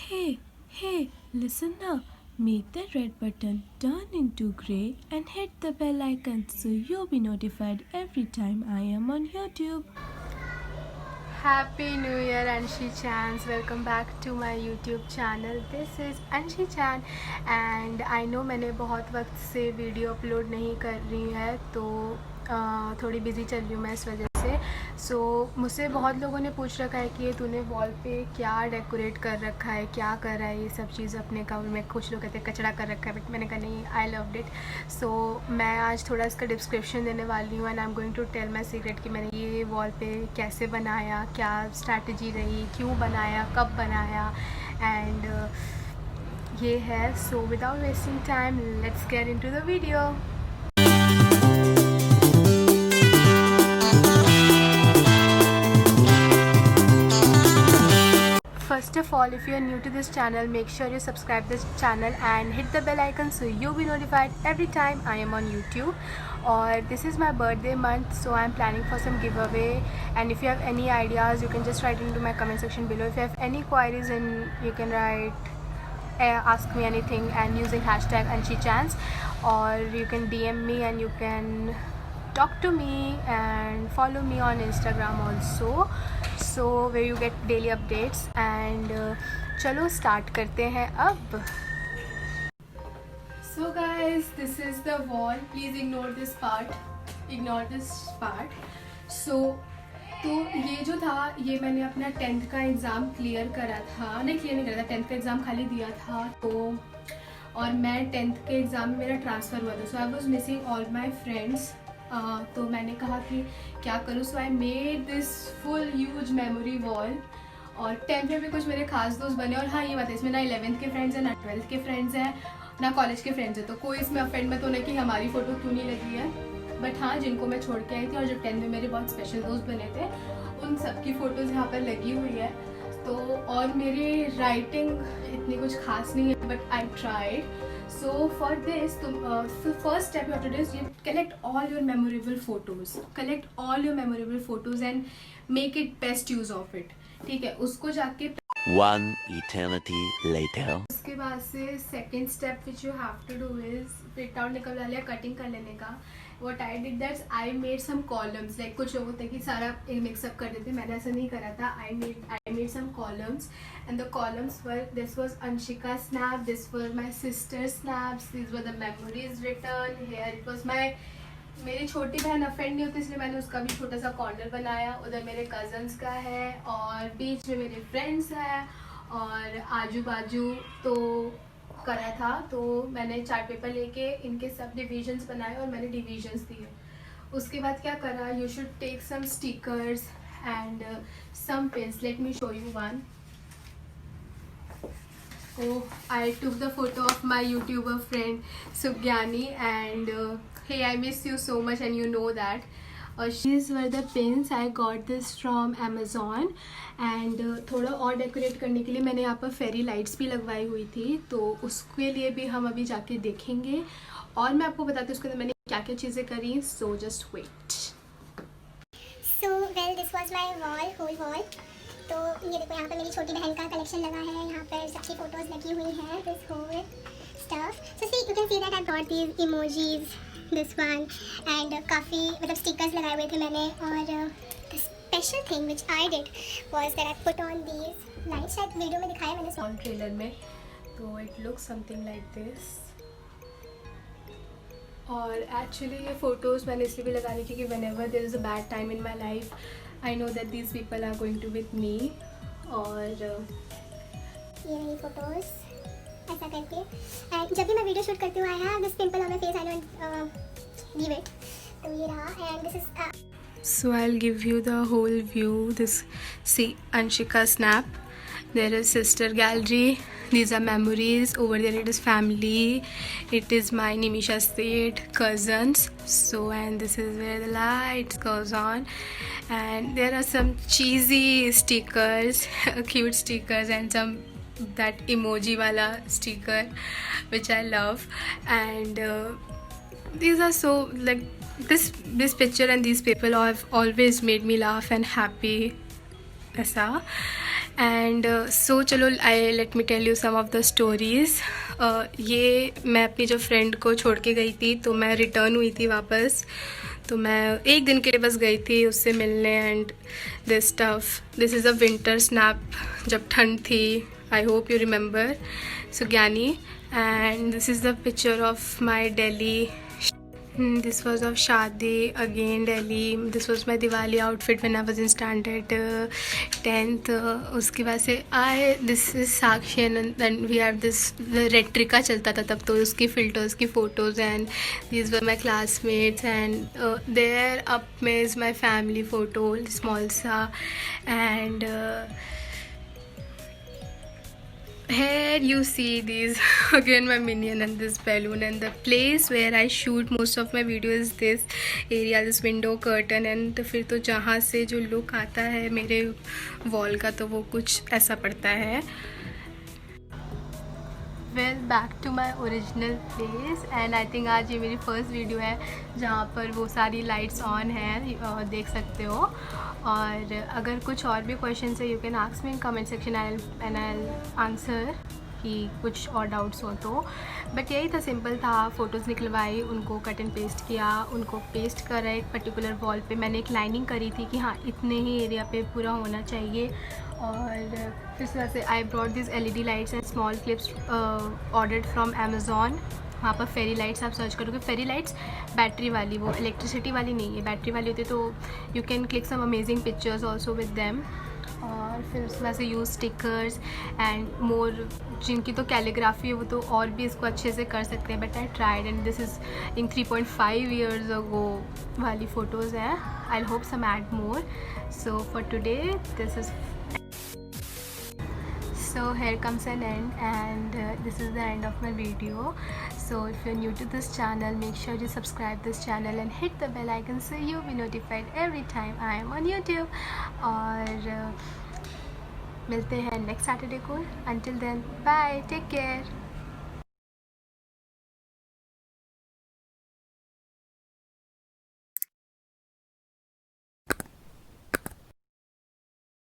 Hey, hey, listen now. Make the red button turn into grey and hit the bell icon so you'll be notified every time I am on YouTube. Happy New Year Anshi Chans. Welcome back to my YouTube channel. This is Anshi Chan and I know मैंने बहुत वक्त से video upload नहीं कर रही है तो थोड़ी बिज़ी चल रही हूँ मैं इस वजह से। मुझसे बहुत लोगों ने पूछ रखा है कि ये तूने वॉल पे क्या डेकोरेट कर रखा है, क्या कर रहा है, ये सब चीज़ अपने कवर में। कुछ लोग कहते हैं कचरा कर रखा है, बट मैंने कहा नहीं, आई लव्ड इट। मैं आज थोड़ा इसका डिस्क्रिप्शन देने वाली हूँ and I am going to tell my secret कि मैंने ये वॉल पे कैसे बनाया, क्या स्ट्रैटेजी रही, क्यों बनाया, कब बनाया एंड ये है। So without wasting time let's get into the video. First of all, if you are new to this channel, make sure you subscribe this channel and hit the bell icon so you'll be notified every time I am on YouTube. Or this is my birthday month, so I'm planning for some giveaway, and if you have any ideas you can just write into my comment section below. If you have any queries, then you can write ask me anything and using hashtag AnshiChans, or you can DM me and you can talk to me and follow me on Instagram also, so where you get daily updates. And चलो start करते हैं अब. So guys, this is the wall. Please ignore this part. तो ये जो था, ये मैंने अपना 10th का एग्ज़ाम क्लियर करा था, नहीं क्लियर नहीं करा था, 10th का एग्ज़ाम खाली दिया था। और मैं 10th के एग्ज़ाम में मेरा ट्रांसफ़र हुआ था, so I was missing all my friends. तो मैंने कहा कि क्या करूँ, so I made this full huge memory wall. और 10th में भी कुछ मेरे खास दोस्त बने। और हाँ, ये बात है, इसमें ना 11th के फ्रेंड्स हैं, ना 12th के फ्रेंड्स हैं, ना कॉलेज के फ्रेंड्स हैं, तो कोई इसमें अफेंड मत होना कि हमारी फ़ोटो क्यों नहीं लगी है। बट हाँ, जिनको मैं छोड़ के आई थी और जो 10th में मेरे बहुत स्पेशल दोस्त बने थे, उन सब की फ़ोटोज़ यहाँ पर लगी हुई है। तो और मेरी राइटिंग इतनी कुछ खास नहीं है, but I tried. So for this, the first step you have to do is you collect all your memorable photos and make it best use of it. ठीक है, उसको जाके One eternity later. उसके बाद से second step which you have to do is print out निकलवा लिया, cutting कर लेने का। What I did that I made some columns, like कुछ लोग होते हैं कि सारा मिक्सअप कर देते, मैंने ऐसा नहीं करा था। I made some columns and the columns were, this was Anshika snap, this were my sister snaps, these were the memories written here, it was my, मेरी छोटी बहन अफेंड नहीं होती इसलिए मैंने उसका भी छोटा सा कॉर्नर बनाया। उधर मेरे कज़न्स का है और बीच में मेरे फ्रेंड्स हैं और आजू बाजू तो करा था। तो मैंने चार्ट पेपर लेके इनके सब डिविजन्स बनाए और मैंने डिविजन्स दिए। उसके बाद क्या करा, you should take some stickers and some pens. Let me show you one. Oh, I took the photo of my YouTuber friend Sugyani and hey, I miss you so much and you know that. These were the pins. I got this from Amazon and थोड़ा और decorate करने के लिए मैंने यहाँ पर fairy lights भी लगवाई हुई थी, तो उसके लिए भी हम अभी जाके देखेंगे और मैं आपको बताती हूँ उसके अंदर मैंने क्या क्या चीज़ें करी. So just wait. So well, this was my wall, whole wall. तो ये देखो, यहाँ पर मेरी छोटी बहन का कलेक्शन लगा है, यहाँ पर सबकी फ़ोटोज़ लगी हुई हैं, this whole stuff. So see, you can see that I got these emojis, this one, and काफ़ी मतलब स्टिकर्स लगाए हुए थे मैंने. और the special thing which I did was that I put on these lights. शायद वीडियो में दिखाया मैंने ऑन ट्रेलर में, तो it looks something like this. और एक्चुअली ये फ़ोटोज़ मैंने इसलिए भी लगा ली क्योंकि whenever there is a bad time in my life, I know that these people are going to with me. और ये रही फ़ोटोज़ ऐसा करके. एंड जब भी मैं वीडियो शूट करती हूँ, I have this pimple on my face, I don't leave it. तो ये रहा, and this is So I'll give you the whole view. This, see, Anshika snap. There is sister gallery. These are memories. Over there it is family. It is my Nimisha state cousins. So, and this is where the lights goes on. And there are some cheesy stickers, cute stickers, and some that emoji wala sticker, which I love. And these are so like this picture and these people have always made me laugh and happy. ऐसा. And so चलो I let me tell you some of the stories. ये मैं अपनी जो friend को छोड़ के गई थी, तो मैं रिटर्न हुई थी वापस, तो मैं एक दिन के लिए बस गई थी उससे मिलने। And this stuff, this is a winter snap जब ठंड थी, I hope you remember Sugyani. And this is the picture of my Delhi. This was of Shadi again Delhi. This was my Diwali outfit when I was in standard 10th. उसकी वजह से this is Sakshi and then we have this Retrika चलता था तब, तो उसकी filters की photos, and these were my classmates. And there up में is my family photo, small सा. And here you see these again my minion and this balloon, and the place where I shoot most of my video is this area, this window curtain. and फिर तो जहाँ से जो look आता है मेरे wall का, तो वो कुछ ऐसा पड़ता है। Well back to my original place, and I think आज ये मेरी फर्स्ट वीडियो है जहाँ पर वो सारी लाइट्स ऑन हैं, देख सकते हो। और अगर कुछ और भी क्वेश्चन है you can ask me in comment section, I answer कि कुछ और डाउट्स हो तो। बट यही था, सिंपल था। फ़ोटोज़ निकलवाई, उनको कट एंड पेस्ट किया, उनको पेस्ट करा एक पर्टिकुलर वॉल पे। मैंने एक लाइनिंग करी थी कि हाँ इतने ही एरिया पे पूरा होना चाहिए। और फिर तरह से I brought this LED lights and small clips ordered from Amazon. वहाँ पर फेरी लाइट्स आप सर्च करोगे, फेरी लाइट्स बैटरी वाली, वो इलेक्ट्रिसिटी वाली नहीं है, बैटरी वाली होती है, तो you can click some amazing pictures also with them. और फिर उसके बाद से यूज़ स्टिकर्स एंड मोर, जिनकी तो कैलीग्राफी है वो तो और भी इसको अच्छे से कर सकते हैं। But I tried, and this is in 3.5 years ago वाली फ़ोटोज़ हैं। I hope some add more. So for today this is, so here comes an end, and this is the end of my video. So if you're new to this channel, make sure you subscribe this channel and hit the bell icon so you'll be notified every time I am on YouTube. और मिलते हैं next Saturday को। Until then, bye, take care.